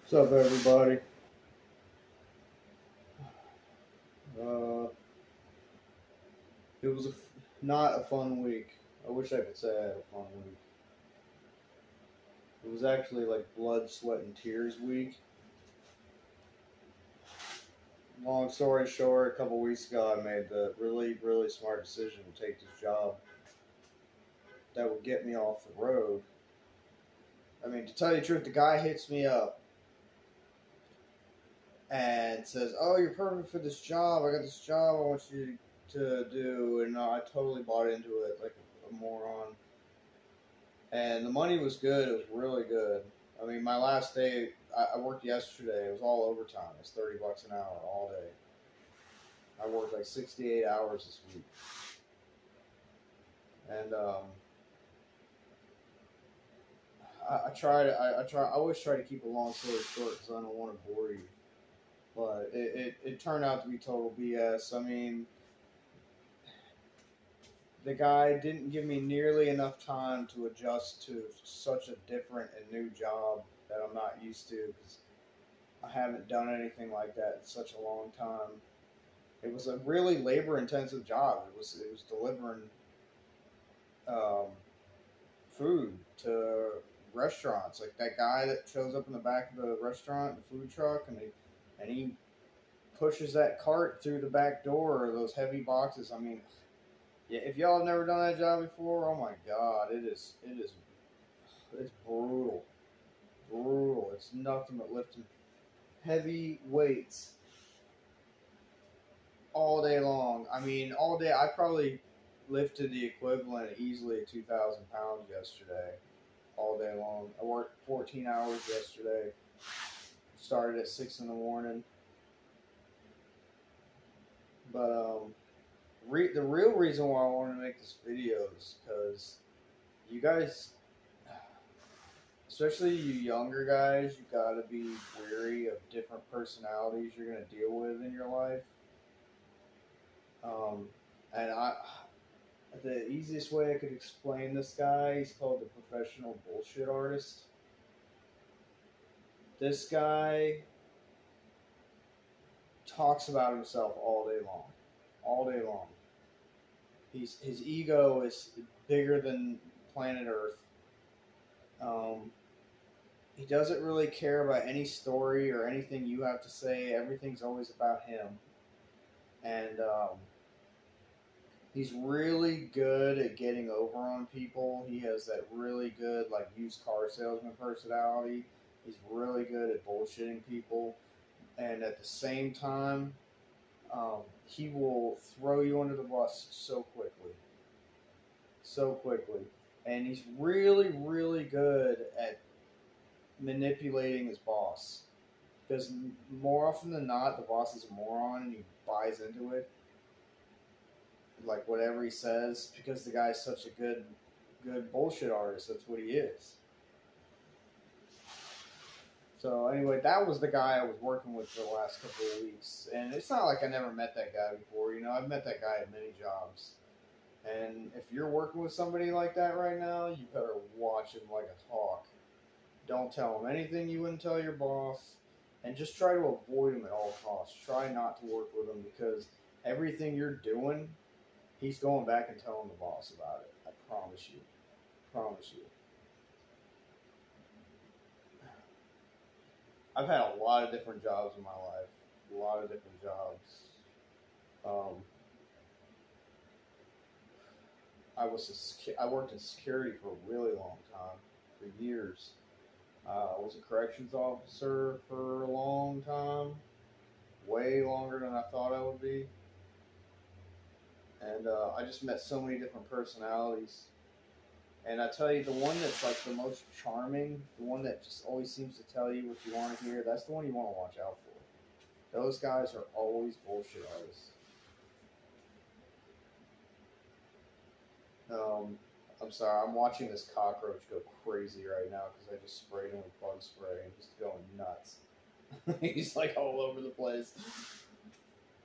What's up, everybody? Uh, it was not a fun week. I wish I could say I had a fun week. It was actually like blood, sweat, and tears week. Long story short, a couple weeks ago, I made the really, really smart decision to take this job that would get me off the road. I mean, to tell you the truth, the guy hits me up and says, "Oh, you're perfect for this job. I got this job I want you to do," and I totally bought into it like a moron. And the money was good. It was really good. I mean, my last day, I worked yesterday. It was all overtime. It was $30 an hour all day. I worked like 68 hours this week, and I always try to keep a long story short because I don't want to bore you. But it turned out to be total BS. I mean, the guy didn't give me nearly enough time to adjust to such a different and new job that I'm not used to because I haven't done anything like that in such a long time. It was a really labor intensive job. It was delivering um, food to restaurants. Like that guy that shows up in the back of the restaurant, the food truck, and he pushes that cart through the back door. Or those heavy boxes. I mean, yeah. If y'all have never done that job before, oh my god, it's brutal, brutal. It's nothing but lifting heavy weights all day long. I mean, all day. I probably lifted the equivalent easily of 2,000 pounds yesterday, all day long. I worked 14 hours yesterday. Started at 6 in the morning. But the real reason why I wanted to make this video is because you guys, especially you younger guys, you gotta be wary of different personalities you're gonna deal with in your life. And the easiest way I could explain this guy, he's called the professional bullshit artist. This guy talks about himself all day long. All day long. His ego is bigger than planet Earth. He doesn't really care about any story or anything you have to say. Everything's always about him. And he's really good at getting over on people. He has that really good like used car salesman personality. He's really good at bullshitting people, and at the same time, he will throw you under the bus so quickly, and he's really, really good at manipulating his boss. Because more often than not, the boss is a moron and he buys into it, like whatever he says, because the guy's such a good bullshit artist. That's what he is. So anyway, that was the guy I was working with for the last couple of weeks, and it's not like I never met that guy before. You know, I've met that guy at many jobs, and if you're working with somebody like that right now, you better watch him like a hawk. Don't tell him anything you wouldn't tell your boss, and just try to avoid him at all costs. Try not to work with him because everything you're doing, he's going back and telling the boss about it. I promise you. Promise you. I've had a lot of different jobs in my life. A lot of different jobs. Um, I worked in security for a really long time, for years. I was a corrections officer for a long time, way longer than I thought I would be. And I just met so many different personalities. And I tell you, the one that's like the most charming, the one that just always seems to tell you what you want to hear, that's the one you want to watch out for. Those guys are always bullshit artists. I'm sorry, I'm watching this cockroach go crazy right now because I just sprayed him with bug spray and he's going nuts. He's like all over the place.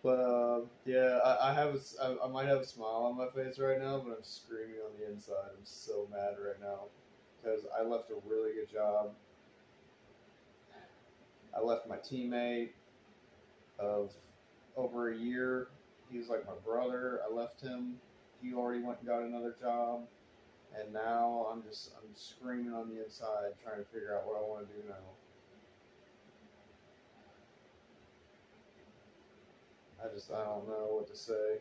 But yeah, I might have a smile on my face right now, but I'm screaming on the inside. I'm so mad right now because I left a really good job. I left my teammate of over a year. He was like my brother. I left him. He already went and got another job. And now I'm screaming on the inside trying to figure out what I want to do now. I don't know what to say.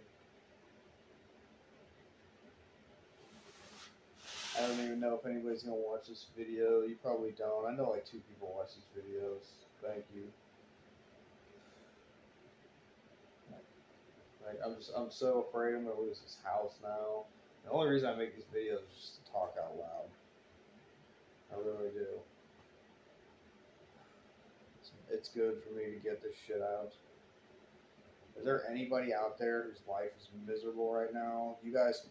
I don't even know if anybody's going to watch this video. You probably don't. I know like 2 people watch these videos. Thank you. Like, I'm so afraid I'm going to lose this house now. The only reason I make these videos is just to talk out loud. I really do. It's good for me to get this shit out. Is there anybody out there whose life is miserable right now? You guys,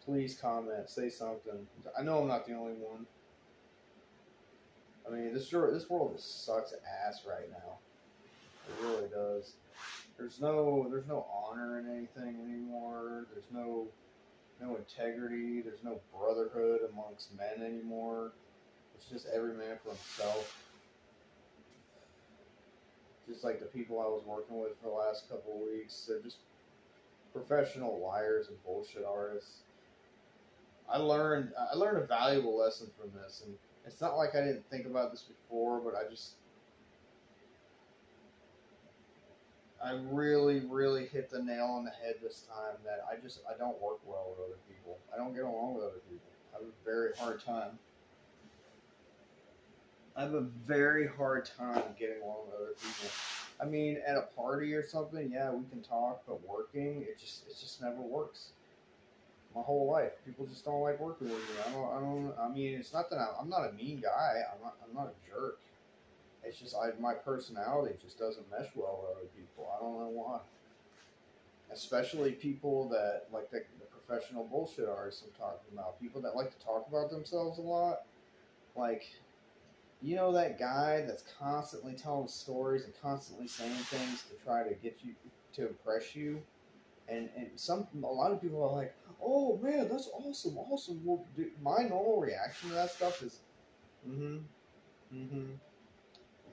please comment, say something. I know I'm not the only one. I mean, this world just sucks ass right now. It really does. There's no honor in anything anymore. There's no integrity. There's no brotherhood amongst men anymore. It's just every man for himself. Just like the people I was working with for the last couple of weeks, they're just professional liars and bullshit artists. I learned a valuable lesson from this, and it's not like I didn't think about this before, but I really, really hit the nail on the head this time that I don't work well with other people. I don't get along with other people. I have a very hard time. I have a very hard time getting along with other people. I mean, at a party or something, yeah, we can talk, but working, it just never works. My whole life, people just don't like working with me. I mean, it's not that I'm not a mean guy. I'm not a jerk. It's just my personality just doesn't mesh well with other people. I don't know why. Especially people that like the professional bullshit artists I'm talking about. People that like to talk about themselves a lot. Like, you know that guy that's constantly telling stories and constantly saying things to try to get you to impress you. And a lot of people are like, oh man, that's awesome. Well, dude, my normal reaction to that stuff is,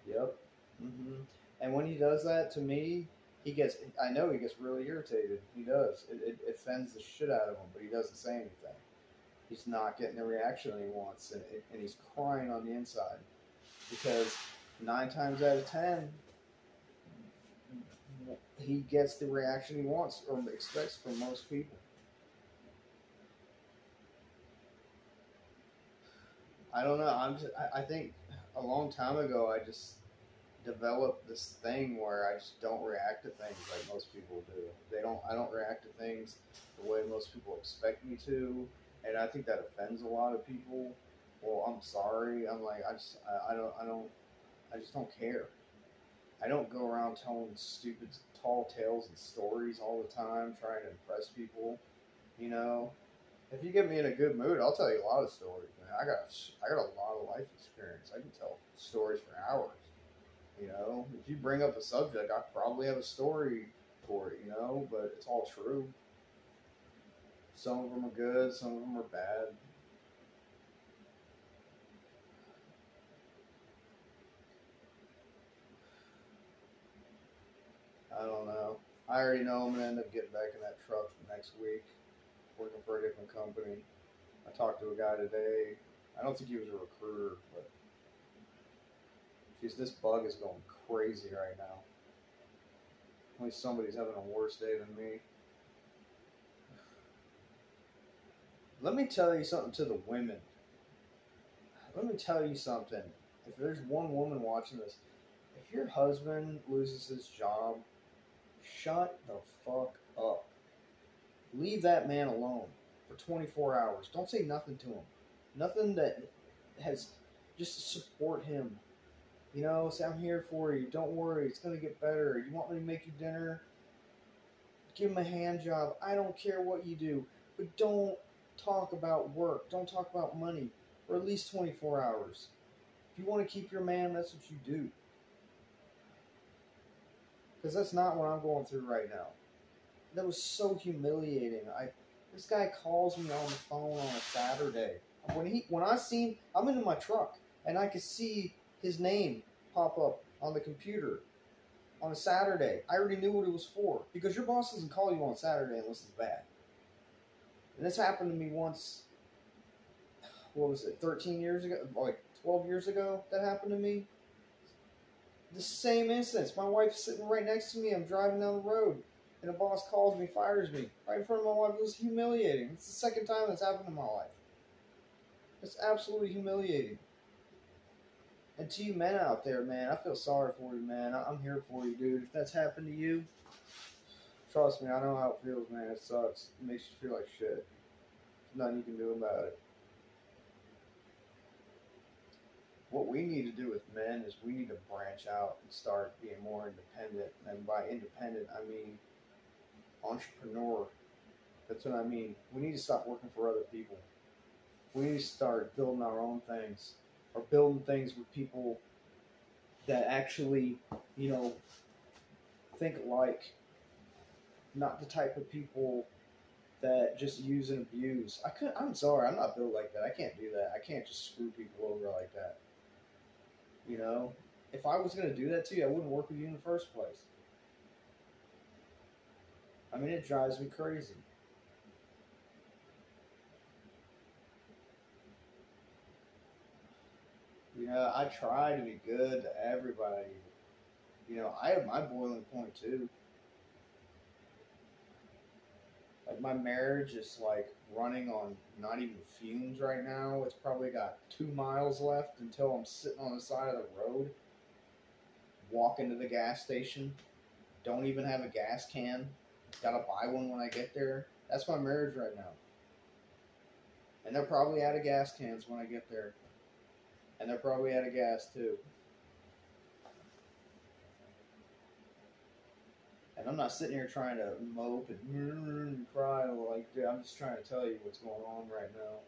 yep, And when he does that to me, I know he gets really irritated. He does. It offends the shit out of him, but he doesn't say anything. He's not getting the reaction he wants, and he's crying on the inside. Because 9 times out of 10, he gets the reaction he wants or expects from most people. I don't know. I think a long time ago I just developed this thing where I just don't react to things like most people do. I don't react to things the way most people expect me to, and I think that offends a lot of people. Well, I'm sorry. I'm like I just don't care. I don't go around telling stupid tall tales and stories all the time, trying to impress people. You know, if you get me in a good mood, I'll tell you a lot of stories. Man, I got a lot of life experience. I can tell stories for hours. You know, if you bring up a subject, I probably have a story for it. You know, but it's all true. Some of them are good, some of them are bad. I don't know. I already know I'm going to end up getting back in that truck next week, working for a different company. I talked to a guy today. I don't think he was a recruiter, but geez, this bug is going crazy right now. At least somebody's having a worse day than me. Let me tell you something to the women. Let me tell you something. If there's one woman watching this, if your husband loses his job, shut the fuck up. Leave that man alone for 24 hours. Don't say nothing to him. Nothing that has, just support him. You know, say, I'm here for you. Don't worry. It's going to get better. You want me to make you dinner? Give him a hand job. I don't care what you do. But don't talk about work. Don't talk about money for at least 24 hours. If you want to keep your man, that's what you do. Because that's not what I'm going through right now. That was so humiliating. This guy calls me on the phone on a Saturday. I'm in my truck and I could see his name pop up on the computer on a Saturday. I already knew what it was for because your boss doesn't call you on Saturday unless it's bad. And this happened to me once. What was it? 13 years ago, like 12 years ago. That happened to me. The same instance. My wife's sitting right next to me. I'm driving down the road, and a boss calls me, fires me right in front of my wife. It was humiliating. It's the second time that's happened in my life. It's absolutely humiliating. And to you men out there, man, I feel sorry for you, man. I'm here for you, dude. If that's happened to you, trust me, I know how it feels, man. It sucks. It makes you feel like shit. There's nothing you can do about it. What we need to do with men is we need to branch out and start being more independent. And by independent, I mean entrepreneur. That's what I mean. We need to stop working for other people. We need to start building our own things, or building things with people that actually, think alike. Not the type of people that just use and abuse. I'm sorry, I'm not built like that. I can't do that. I can't just screw people over like that. If I was going to do that to you, I wouldn't work with you in the first place. I mean, it drives me crazy. I try to be good to everybody. I have my boiling point too. Like, my marriage is like running on not even fumes right now. It's probably got 2 miles left until I'm sitting on the side of the road, walking to the gas station. Don't even have a gas can. Gotta buy one when I get there. That's my marriage right now. And they're probably out of gas cans when I get there. And they're probably out of gas too. And I'm not sitting here trying to mope and cry. Like, dude, I'm just trying to tell you what's going on right now.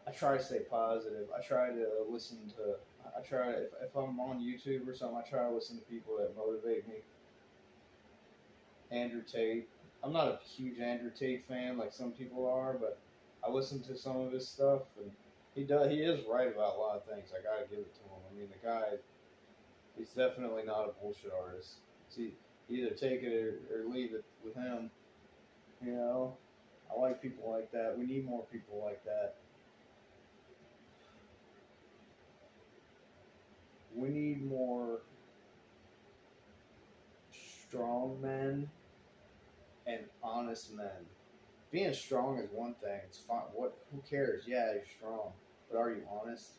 I try to stay positive. I try to listen to. If I'm on YouTube or something, I try to listen to people that motivate me. Andrew Tate. I'm not a huge Andrew Tate fan like some people are, but I listen to some of his stuff, and he is right about a lot of things. I gotta give it to him. I mean, the guy, he's definitely not a bullshit artist. See, either take it or leave it with him. I like people like that. We need more people like that. We need more strong men and honest men. Being strong is one thing. It's fine. Who cares? Yeah, you're strong, but are you honest?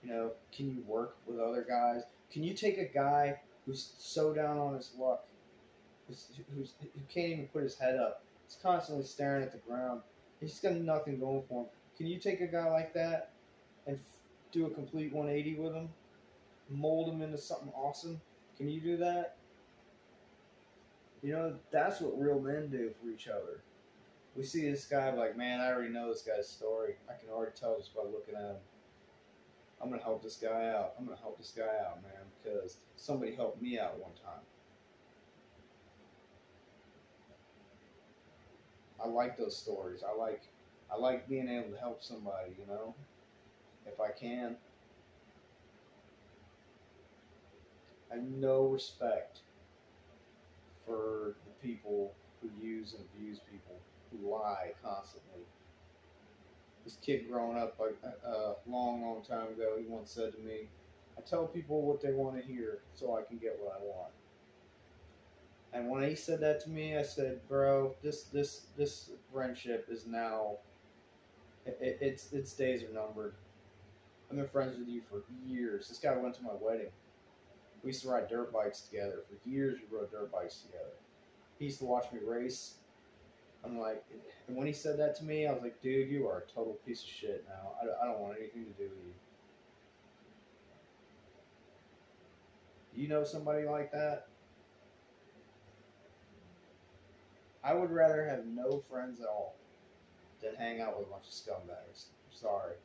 Can you work with other guys? Can you take a guy who's so down on his luck, who can't even put his head up? He's constantly staring at the ground. He's got nothing going for him. Can you take a guy like that and do a complete 180 with him? Mold him into something awesome? Can you do that? That's what real men do for each other. We see this guy like, man, I already know this guy's story. I can already tell just by looking at him. I'm going to help this guy out. I'm going to help this guy out, man, because somebody helped me out one time. I like those stories. I like being able to help somebody, if I can. I have no respect for the people who use and abuse people, who lie constantly. This kid growing up a long time ago, he once said to me, I tell people what they want to hear so I can get what I want. And when he said that to me, I said, bro, this friendship is now, its days are numbered. I've been friends with you for years. This guy went to my wedding. We used to ride dirt bikes together. For years, we rode dirt bikes together. He used to watch me race. I'm like, and when he said that to me, I was like, dude, you are a total piece of shit now. I don't want anything to do with you. You know somebody like that? I would rather have no friends at all than hang out with a bunch of scumbags. I'm sorry.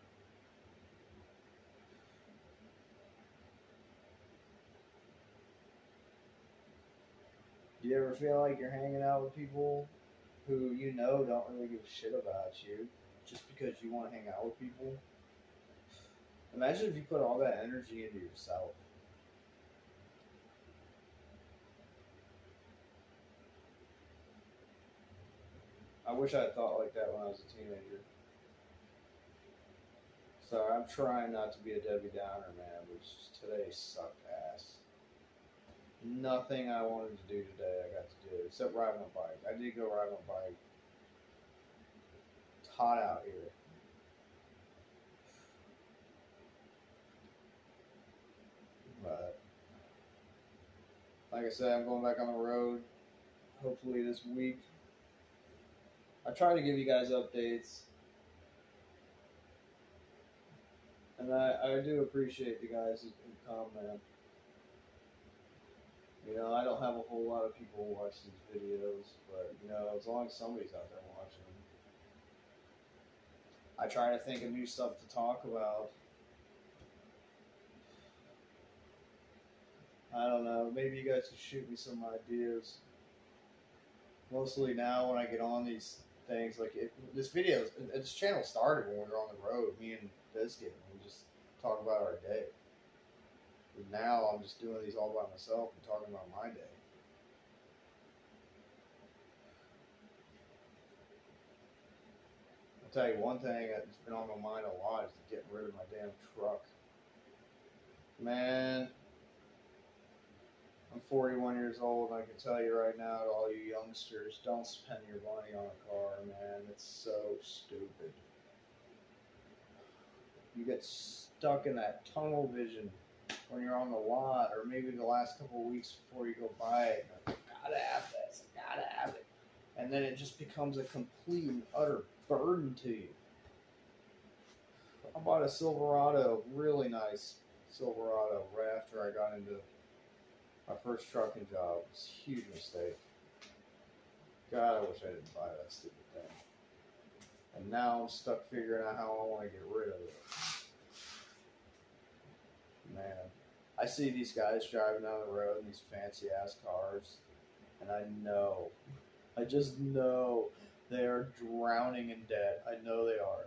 Do you ever feel like you're hanging out with people who don't really give a shit about you just because you want to hang out with people? Imagine if you put all that energy into yourself. I wish I had thought like that when I was a teenager. So I'm trying not to be a Debbie Downer, man, but today sucked ass. Nothing I wanted to do today I got to do, except ride my bike. I did go ride my bike. It's hot out here. But, like I said, I'm going back on the road, hopefully this week. I try to give you guys updates. And I do appreciate the guys who comment. You know, I don't have a whole lot of people who watch these videos, but, you know, as long as somebody's out there watching them. I try to think of new stuff to talk about. I don't know, maybe you guys could shoot me some ideas. Mostly now when I get on these things, like this channel started when we were on the road, me and Biscuit, and we just talk about our day. And now I'm just doing these all by myself and talking about my day. I'll tell you one thing that's been on my mind a lot is getting rid of my damn truck. Man, I'm 41 years old, and I can tell you right now to all you youngsters, don't spend your money on a car, man. It's so stupid. You get stuck in that tunnel vision when you're on the lot, or maybe the last couple of weeks before you go buy it. I gotta have this, I gotta have it. And then it just becomes a complete and utter burden to you. I bought a Silverado, really nice Silverado, right after I got into my first trucking job. It was a huge mistake. God, I wish I didn't buy that stupid thing. And now I'm stuck figuring out how I want to get rid of it. Man, I see these guys driving down the road in these fancy ass cars, and I just know they are drowning in debt. I know they are.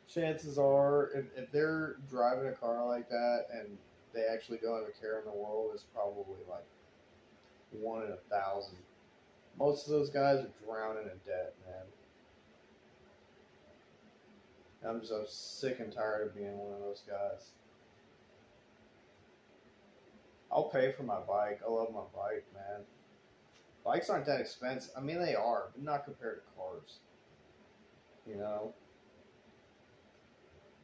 Chances are, if they're driving a car like that and they actually don't have a care in the world, it's probably like 1 in 1,000. Most of those guys are drowning in debt, man. I'm just so sick and tired of being one of those guys. I'll pay for my bike. I love my bike, man. Bikes aren't that expensive. I mean, they are, but not compared to cars. You know?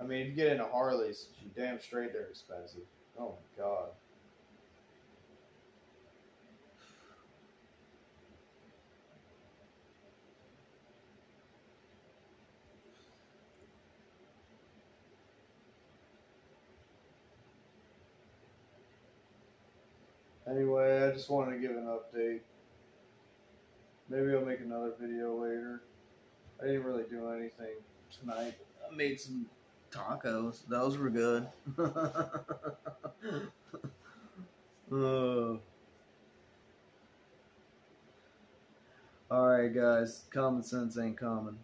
I mean, if you get into Harleys, you damn straight they're expensive. Oh my God. Anyway, I just wanted to give an update. Maybe I'll make another video later. I didn't really do anything tonight. I made some tacos. Those were good. Alright, guys. Common sense ain't common.